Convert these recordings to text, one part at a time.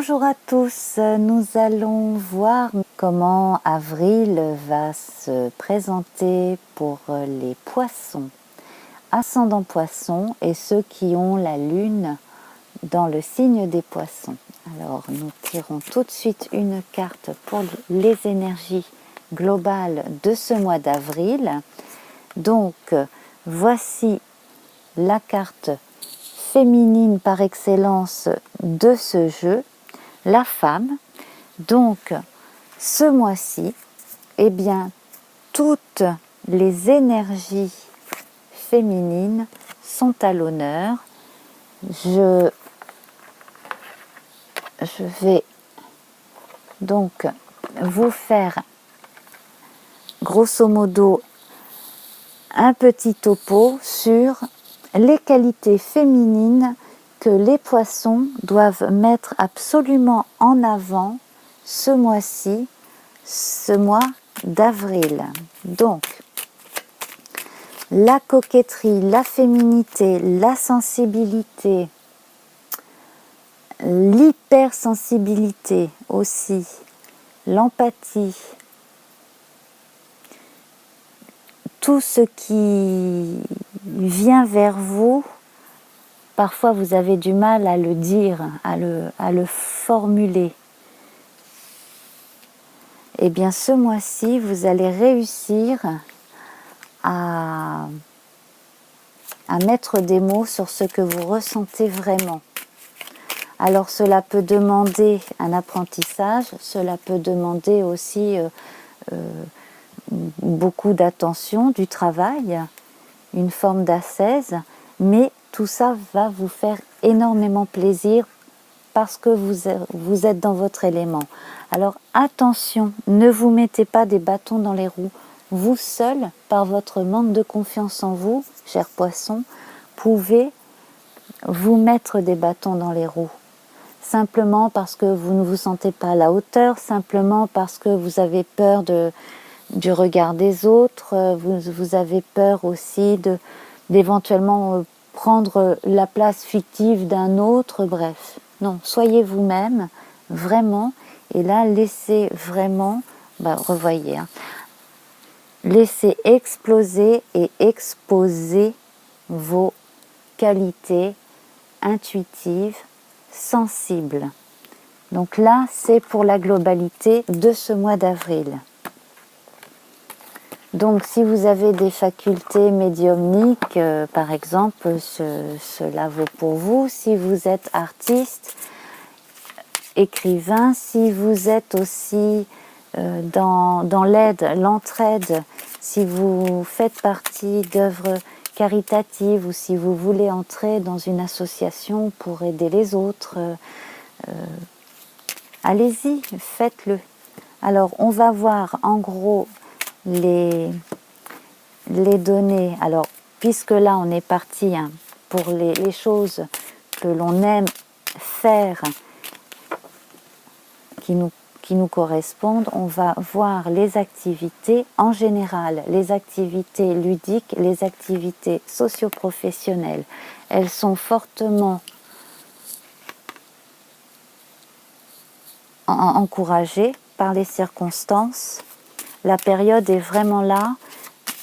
Bonjour à tous, nous allons voir comment avril va se présenter pour les poissons, ascendant poissons et ceux qui ont la lune dans le signe des poissons. Alors nous tirons tout de suite une carte pour les énergies globales de ce mois d'avril. Donc voici la carte féminine par excellence de ce jeu, la femme. Donc ce mois-ci, eh bien, toutes les énergies féminines sont à l'honneur. Je vais donc vous faire grosso modo un petit topo sur les qualités féminines que les poissons doivent mettre absolument en avant ce mois-ci, ce mois d'avril. Donc, la coquetterie, la féminité, la sensibilité, l'hypersensibilité aussi, l'empathie, tout ce qui vient vers vous, parfois vous avez du mal à le dire, à le formuler. Eh bien ce mois-ci, vous allez réussir à mettre des mots sur ce que vous ressentez vraiment. Alors cela peut demander un apprentissage, cela peut demander aussi beaucoup d'attention, du travail, une forme d'ascèse, mais tout ça va vous faire énormément plaisir parce que vous êtes dans votre élément. Alors attention, ne vous mettez pas des bâtons dans les roues. Vous seul, par votre manque de confiance en vous, chers poissons, pouvez vous mettre des bâtons dans les roues. Simplement parce que vous ne vous sentez pas à la hauteur, simplement parce que vous avez peur du regard des autres, vous avez peur aussi d'éventuellement prendre la place fictive d'un autre, bref. Non, soyez vous-même, vraiment, et là, laissez vraiment, revoyez, laissez exploser et exposer vos qualités intuitives, sensibles. Donc là, c'est pour la globalité de ce mois d'avril. Donc si vous avez des facultés médiumniques, par exemple, cela vaut pour vous. Si vous êtes artiste, écrivain, si vous êtes aussi dans l'aide, l'entraide, si vous faites partie d'œuvres caritatives ou si vous voulez entrer dans une association pour aider les autres, allez-y, faites-le. Alors on va voir en gros les données. Alors, puisque là, on est parti pour les choses que l'on aime faire, qui nous correspondent, on va voir les activités en général, les activités ludiques, les activités socio-professionnelles. Elles sont fortement encouragées par les circonstances. La période est vraiment là.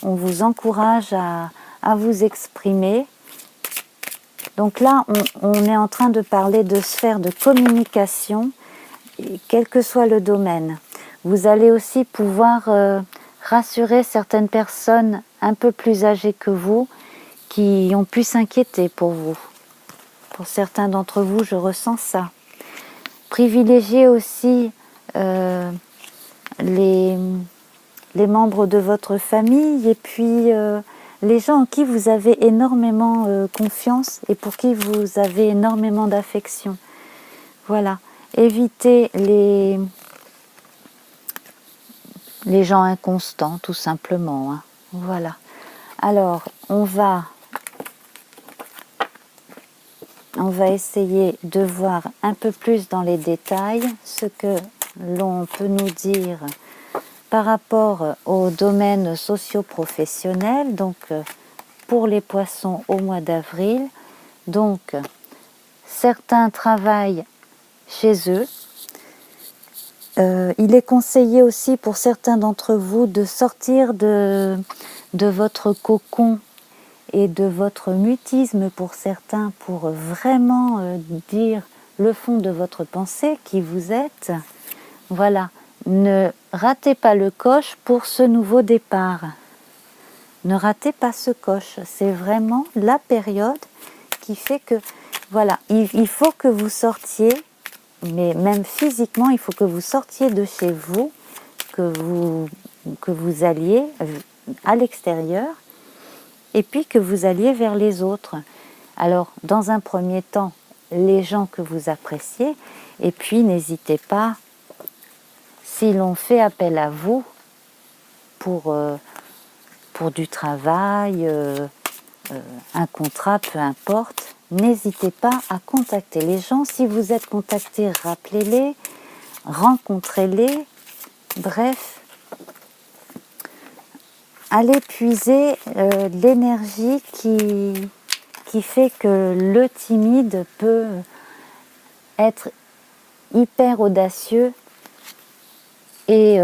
On vous encourage à vous exprimer. Donc là, on est en train de parler de sphère de communication, quel que soit le domaine. Vous allez aussi pouvoir rassurer certaines personnes un peu plus âgées que vous qui ont pu s'inquiéter pour vous. Pour certains d'entre vous, je ressens ça. Privilégiez aussi les membres de votre famille et puis les gens en qui vous avez énormément confiance et pour qui vous avez énormément d'affection. Voilà. Évitez les gens inconstants, tout simplement. Voilà. Alors, on va essayer de voir un peu plus dans les détails ce que l'on peut nous dire par rapport au domaine socio-professionnel, donc pour les poissons au mois d'avril. Donc certains travaillent chez eux. Il est conseillé aussi pour certains d'entre vous de sortir de votre cocon et de votre mutisme pour certains, pour vraiment dire le fond de votre pensée, qui vous êtes. Voilà, ne ratez pas le coche pour ce nouveau départ. Ne ratez pas ce coche, c'est vraiment la période qui fait que, voilà, il faut que vous sortiez, mais même physiquement, il faut que vous sortiez de chez vous, que vous alliez à l'extérieur, et puis que vous alliez vers les autres. Alors, dans un premier temps, les gens que vous appréciez, et puis n'hésitez pas, si l'on fait appel à vous pour du travail, un contrat, peu importe, n'hésitez pas à contacter les gens. Si vous êtes contacté, rappelez-les, rencontrez-les, bref, allez puiser l'énergie qui fait que le timide peut être hyper audacieux et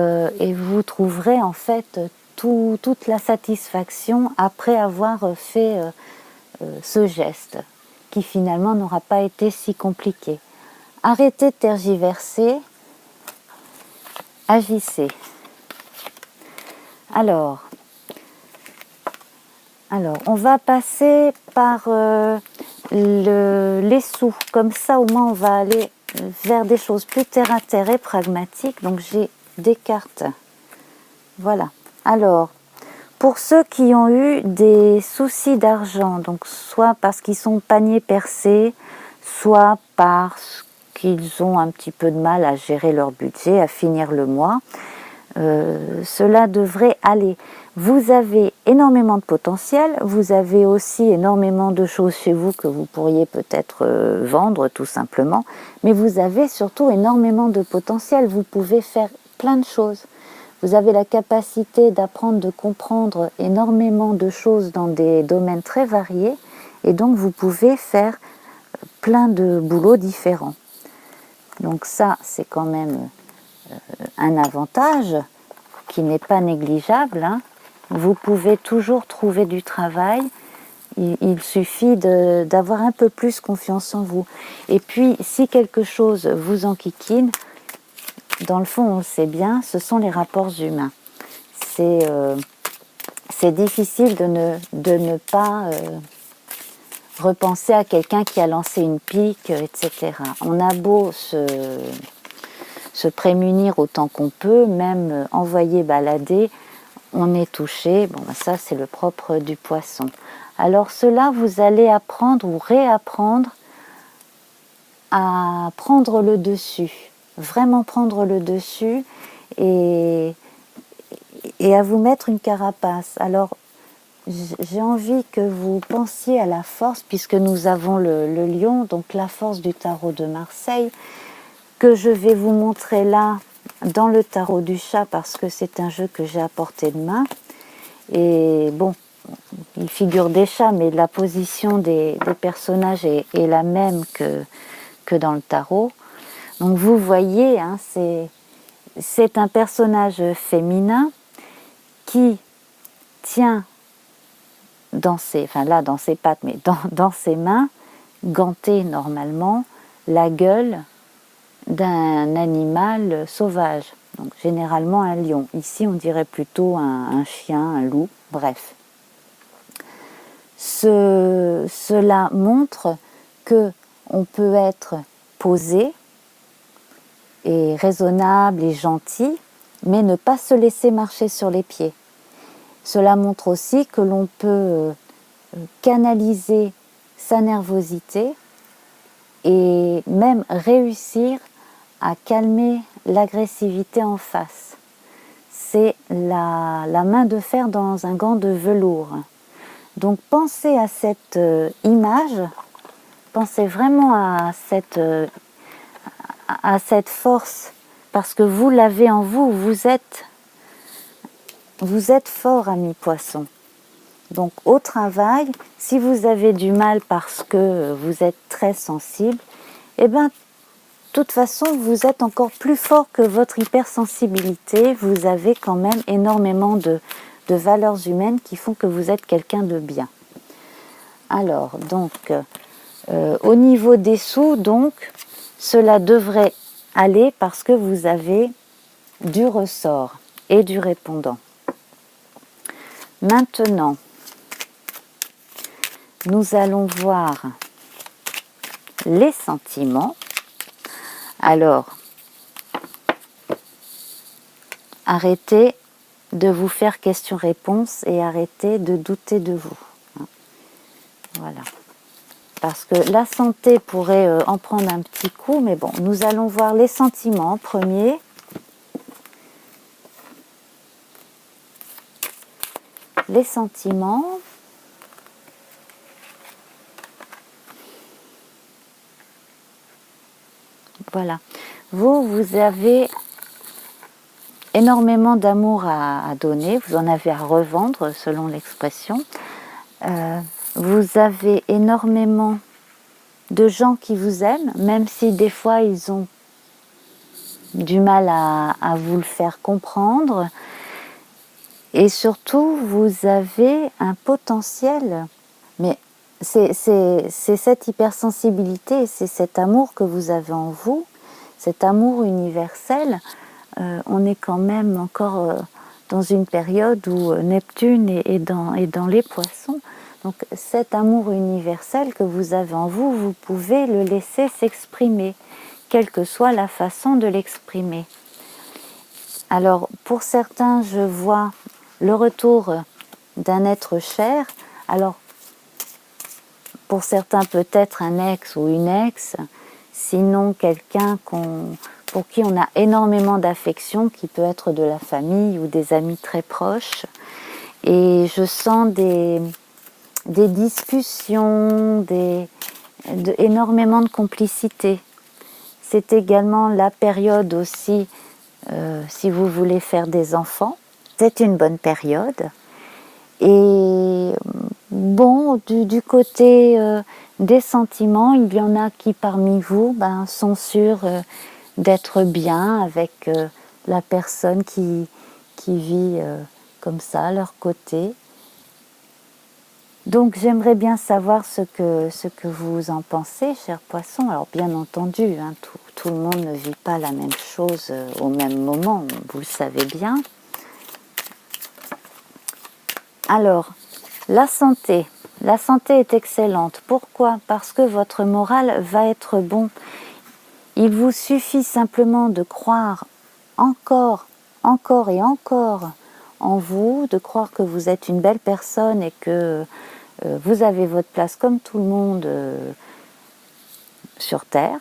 vous trouverez en fait toute la satisfaction après avoir fait ce geste qui finalement n'aura pas été si compliqué. Arrêtez de tergiverser, agissez. Alors, on va passer par les sous. Comme ça, au moins, on va aller vers des choses plus terre à terre et pragmatiques. Donc, j'ai des cartes. Voilà. Alors, pour ceux qui ont eu des soucis d'argent, donc soit parce qu'ils sont paniers percés, soit parce qu'ils ont un petit peu de mal à gérer leur budget, à finir le mois, cela devrait aller. Vous avez énormément de potentiel, vous avez aussi énormément de choses chez vous que vous pourriez peut-être vendre tout simplement, mais vous avez surtout énormément de potentiel, vous pouvez faire plein de choses. Vous avez la capacité d'apprendre, de comprendre énormément de choses dans des domaines très variés, et donc vous pouvez faire plein de boulots différents. Donc ça, c'est quand même un avantage qui n'est pas négligeable, hein. Vous pouvez toujours trouver du travail, il suffit d'avoir un peu plus confiance en vous. Et puis, si quelque chose vous enquiquine, dans le fond, on le sait bien, ce sont les rapports humains. C'est difficile de ne pas repenser à quelqu'un qui a lancé une pique, etc. On a beau se prémunir autant qu'on peut, même envoyer balader, on est touché. Bon, ça, c'est le propre du poisson. Alors cela, vous allez apprendre ou réapprendre à prendre le dessus, vraiment prendre le dessus et à vous mettre une carapace. Alors, j'ai envie que vous pensiez à la force, puisque nous avons le lion, donc la force du tarot de Marseille, que je vais vous montrer là dans le tarot du chat, parce que c'est un jeu que j'ai à portée de main. Et bon, il figure des chats, mais la position des personnages est la même que dans le tarot. Donc vous voyez, hein, c'est un personnage féminin qui tient dans ses pattes, mais dans ses mains, ganté normalement, la gueule d'un animal sauvage, donc généralement un lion. Ici, on dirait plutôt un chien, un loup, bref. Cela montre que on peut être posé et raisonnable et gentil, mais ne pas se laisser marcher sur les pieds. Cela montre aussi que l'on peut canaliser sa nervosité et même réussir à calmer l'agressivité en face. C'est la main de fer dans un gant de velours. Donc pensez à cette image, pensez vraiment à cette force, parce que vous l'avez en vous, vous êtes fort, ami poisson. Donc au travail, si vous avez du mal parce que vous êtes très sensible, eh bien toute façon, vous êtes encore plus fort que votre hypersensibilité. Vous avez quand même énormément de valeurs humaines qui font que vous êtes quelqu'un de bien. Alors, donc, au niveau des sous, donc, cela devrait aller parce que vous avez du ressort et du répondant. Maintenant, nous allons voir les sentiments. Alors, arrêtez de vous faire question-réponse et arrêtez de douter de vous. Voilà. Parce que la santé pourrait en prendre un petit coup, mais bon, nous allons voir les sentiments en premier. Les sentiments. Voilà. Vous avez énormément d'amour à donner, vous en avez à revendre selon l'expression. Vous avez énormément de gens qui vous aiment, même si des fois ils ont du mal à vous le faire comprendre. Et surtout, vous avez un potentiel, mais c'est cette hypersensibilité, c'est cet amour que vous avez en vous, cet amour universel. On est quand même encore dans une période où Neptune est dans les poissons. Donc cet amour universel que vous avez en vous, vous pouvez le laisser s'exprimer, quelle que soit la façon de l'exprimer. Alors pour certains, je vois le retour d'un être cher. Alors pour certains peut-être un ex ou une ex, sinon quelqu'un pour qui on a énormément d'affection, qui peut être de la famille ou des amis très proches. Et je sens des discussions, énormément de complicité. C'est également la période aussi, si vous voulez faire des enfants, c'est une bonne période. Et bon, du côté des sentiments, il y en a qui parmi vous sont sûrs d'être bien avec la personne qui vit comme ça à leur côté. Donc j'aimerais bien savoir ce que vous en pensez, chers poissons. Alors bien entendu, tout le monde ne vit pas la même chose au même moment, vous le savez bien. Alors, la santé est excellente. Pourquoi? Parce que votre moral va être bon. Il vous suffit simplement de croire encore et encore en vous, de croire que vous êtes une belle personne et que vous avez votre place comme tout le monde sur Terre,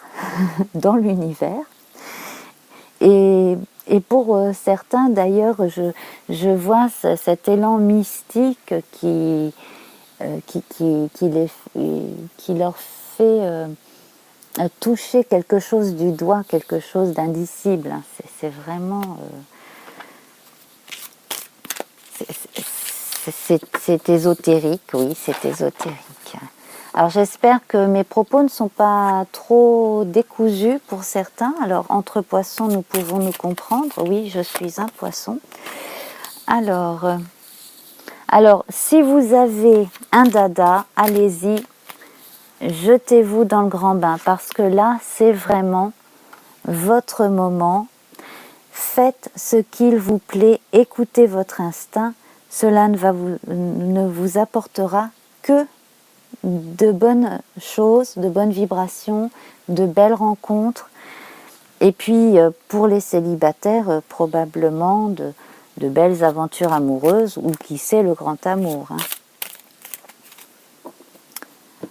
dans l'univers. Et pour certains, d'ailleurs, je vois cet élan mystique qui leur fait toucher quelque chose du doigt, quelque chose d'indicible. C'est vraiment... c'est ésotérique, oui, c'est ésotérique. Alors j'espère que mes propos ne sont pas trop décousus pour certains. Alors entre poissons, nous pouvons nous comprendre. Oui, je suis un poisson. Alors si vous avez un dada, allez-y, jetez-vous dans le grand bain parce que là, c'est vraiment votre moment. Faites ce qu'il vous plaît, écoutez votre instinct. Cela ne vous apportera que de bonnes choses, de bonnes vibrations, de belles rencontres. Et puis pour les célibataires, probablement de belles aventures amoureuses ou qui sait le grand amour.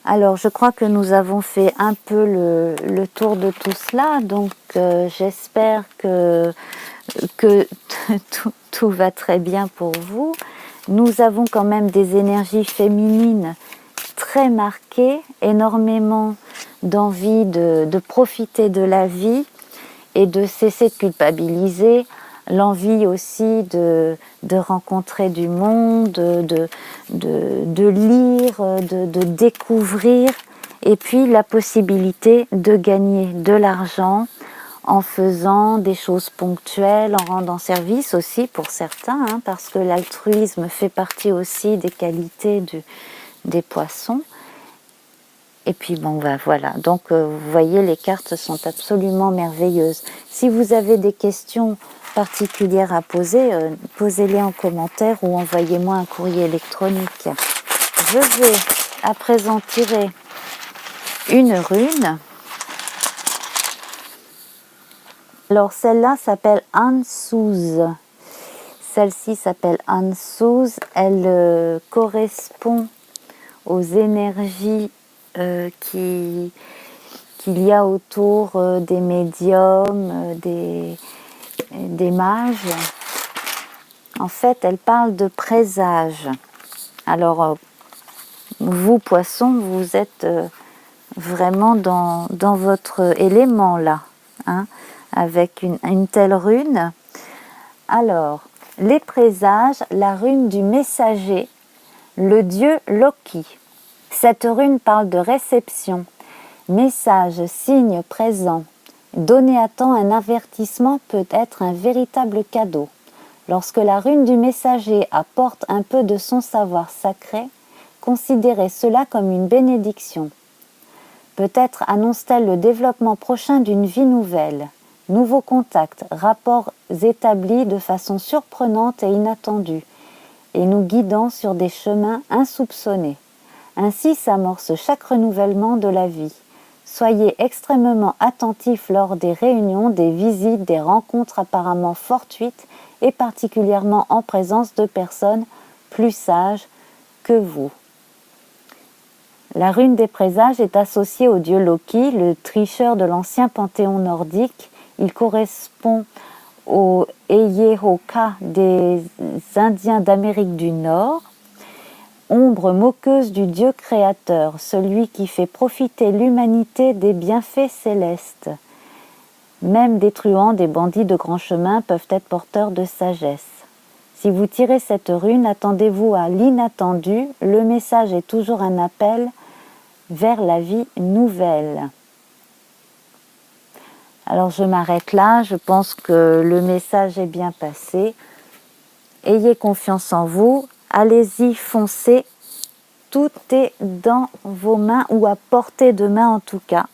Alors je crois que nous avons fait un peu le tour de tout cela, donc j'espère que tout va très bien pour vous. Nous avons quand même des énergies féminines très marquées, énormément d'envie de profiter de la vie et de cesser de culpabiliser, l'envie aussi de rencontrer du monde, de lire, de découvrir Et puis la possibilité de gagner de l'argent en faisant des choses ponctuelles, en rendant service aussi pour certains, hein, parce que l'altruisme fait partie aussi des qualités des poissons. Et puis bon, ben voilà, donc vous voyez, les cartes sont absolument merveilleuses. Si vous avez des questions particulières à poser, posez-les en commentaire ou envoyez-moi un courrier électronique. Je vais à présent tirer une rune. Alors celle-là s'appelle Ansuz. Celle-ci s'appelle Ansuz. Elle correspond aux énergies qu'il y a autour des médiums, des mages. En fait, elle parle de présage. Alors, vous, poissons, vous êtes vraiment dans votre élément là, hein, avec une telle rune. Alors, les présages, la rune du messager, le dieu Loki. Cette rune parle de réception, message, signe présent. Donner à temps un avertissement peut être un véritable cadeau. Lorsque la rune du messager apporte un peu de son savoir sacré, considérez cela comme une bénédiction. Peut-être annonce-t-elle le développement prochain d'une vie nouvelle, nouveaux contacts, rapports établis de façon surprenante et inattendue, et nous guidant sur des chemins insoupçonnés. Ainsi s'amorce chaque renouvellement de la vie. Soyez extrêmement attentifs lors des réunions, des visites, des rencontres apparemment fortuites et particulièrement en présence de personnes plus sages que vous. La rune des présages est associée au dieu Loki, le tricheur de l'ancien panthéon nordique. Il correspond au Eyehoka des Indiens d'Amérique du Nord. Ombre moqueuse du Dieu créateur, celui qui fait profiter l'humanité des bienfaits célestes. Même des truands, des bandits de grand chemin peuvent être porteurs de sagesse. Si vous tirez cette rune, attendez-vous à l'inattendu, le message est toujours un appel vers la vie nouvelle. Alors je m'arrête là, je pense que le message est bien passé. Ayez confiance en vous. Allez-y, foncez, tout est dans vos mains ou à portée de main en tout cas.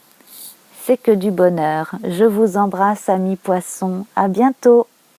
C'est que du bonheur. Je vous embrasse, amis poissons. À bientôt.